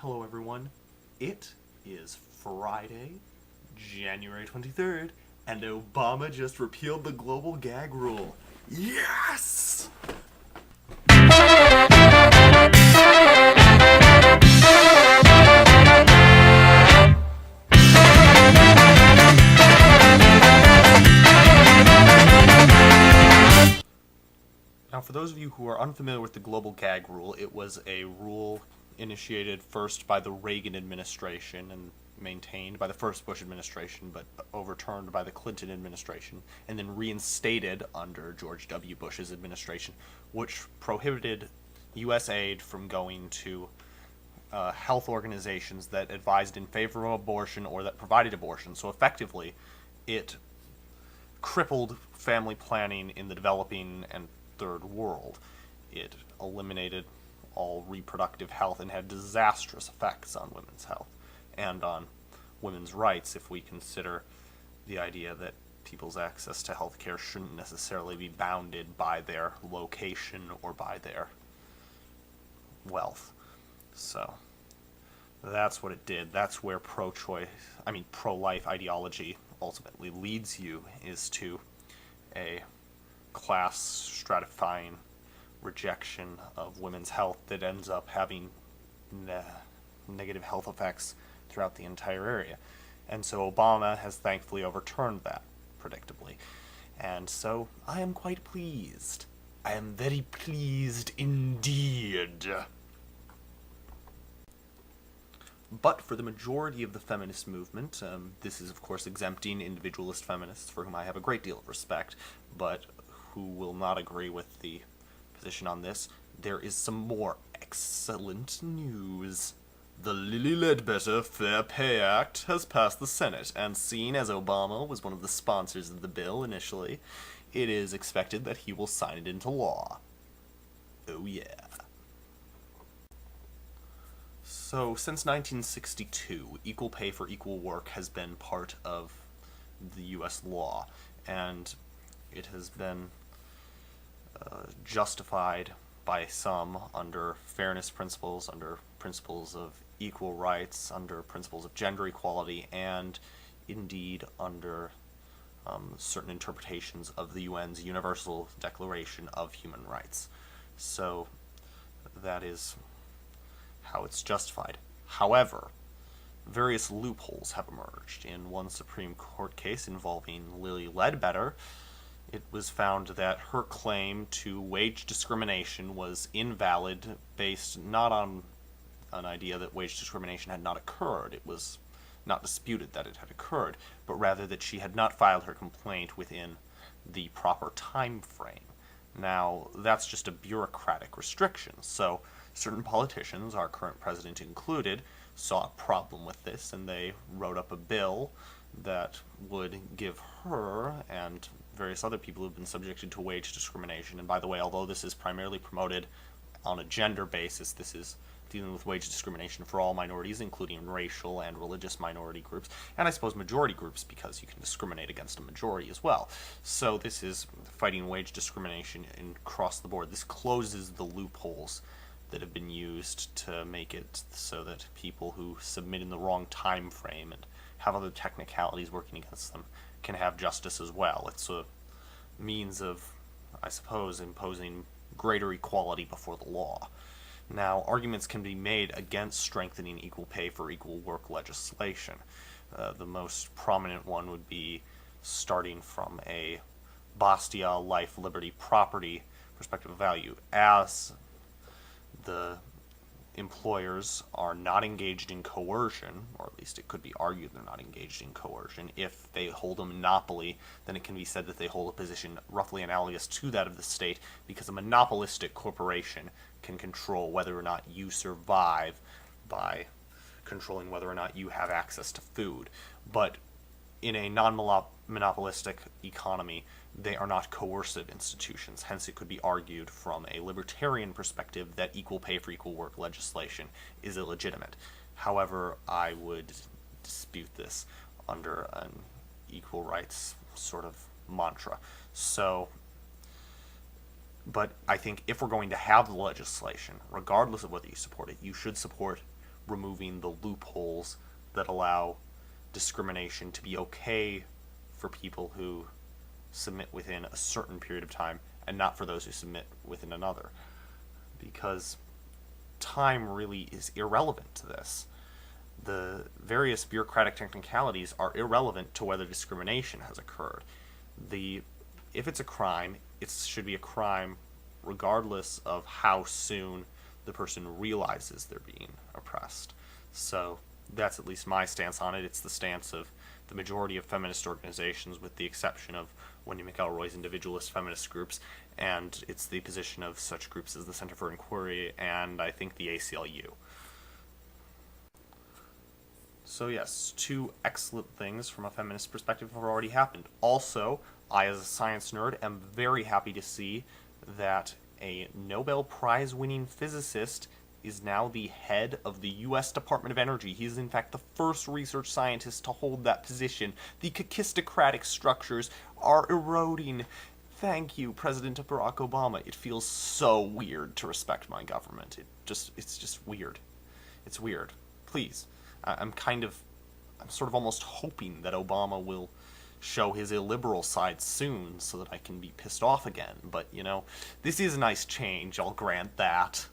Hello, everyone. It is Friday, January 23rd, and Obama just repealed the global gag rule. Yes! Now, for those of you who are unfamiliar with the global gag rule, it was a rule initiated first by the Reagan administration and maintained by the first Bush administration, but overturned by the Clinton administration, and then reinstated under George W. Bush's administration, which prohibited U.S. aid from going to health organizations that advised in favor of abortion or that provided abortion. So effectively, it crippled family planning in the developing and third world. It eliminated all reproductive health and had disastrous effects on women's health and on women's rights if we consider the idea that people's access to health care shouldn't necessarily be bounded by their location or by their wealth. So that's what it did. That's where pro-life ideology ultimately leads you, is to a class stratifying rejection of women's health that ends up having negative health effects throughout the entire area. And so Obama has thankfully overturned that, predictably. And so I am quite pleased. I am very pleased indeed. But for the majority of the feminist movement, this is of course exempting individualist feminists, for whom I have a great deal of respect, but who will not agree with the position on this, there is some more excellent news. The Lilly Ledbetter Fair Pay Act has passed the Senate, and seeing as Obama was one of the sponsors of the bill initially, it is expected that he will sign it into law. Oh yeah. So, since 1962, equal pay for equal work has been part of the U.S. law, and it has been justified by some under fairness principles, under principles of equal rights, under principles of gender equality, and indeed under certain interpretations of the UN's Universal Declaration of Human Rights. So that is how it's justified. However, various loopholes have emerged. In one Supreme Court case involving Lilly Ledbetter, it was found that her claim to wage discrimination was invalid based not on an idea that wage discrimination had not occurred. It was not disputed that it had occurred, but rather that she had not filed her complaint within the proper time frame. Now, that's just a bureaucratic restriction, so certain politicians, our current president included, saw a problem with this, and they wrote up a bill that would give her and various other people who've been subjected to wage discrimination. And by the way, although this is primarily promoted on a gender basis, this is dealing with wage discrimination for all minorities, including racial and religious minority groups, and I suppose majority groups, because you can discriminate against a majority as well. So this is fighting wage discrimination across the board. This closes the loopholes that have been used to make it so that people who submit in the wrong time frame and have other technicalities working against them can have justice as well. It's a means of, I suppose, imposing greater equality before the law. Now, arguments can be made against strengthening equal pay for equal work legislation. The most prominent one would be starting from a Bastiat life, liberty, property perspective of value. As the employers are not engaged in coercion, or at least it could be argued they're not engaged in coercion. If they hold a monopoly, then it can be said that they hold a position roughly analogous to that of the state, because a monopolistic corporation can control whether or not you survive by controlling whether or not you have access to food. But in a non-monopolistic economy, they are not coercive institutions. Hence, it could be argued from a libertarian perspective that equal pay for equal work legislation is illegitimate. However, I would dispute this under an equal rights sort of mantra. But I think if we're going to have the legislation, regardless of whether you support it, you should support removing the loopholes that allow discrimination to be okay for people who submit within a certain period of time and not for those who submit within another. Because time really is irrelevant to this. The various bureaucratic technicalities are irrelevant to whether discrimination has occurred. If it's a crime, it should be a crime regardless of how soon the person realizes they're being oppressed. So that's at least my stance on it. It's the stance of the majority of feminist organizations, with the exception of Wendy McElroy's individualist feminist groups, and it's the position of such groups as the Center for Inquiry and I think the ACLU. So yes, two excellent things from a feminist perspective have already happened. Also, I as a science nerd am very happy to see that a Nobel Prize winning physicist is now the head of the U.S. Department of Energy. He is in fact the first research scientist to hold that position. The kakistocratic structures are eroding. Thank you, President Barack Obama. It feels so weird to respect my government. It's just weird. It's weird. Please. I'm sort of almost hoping that Obama will show his illiberal side soon so that I can be pissed off again. But, this is a nice change, I'll grant that.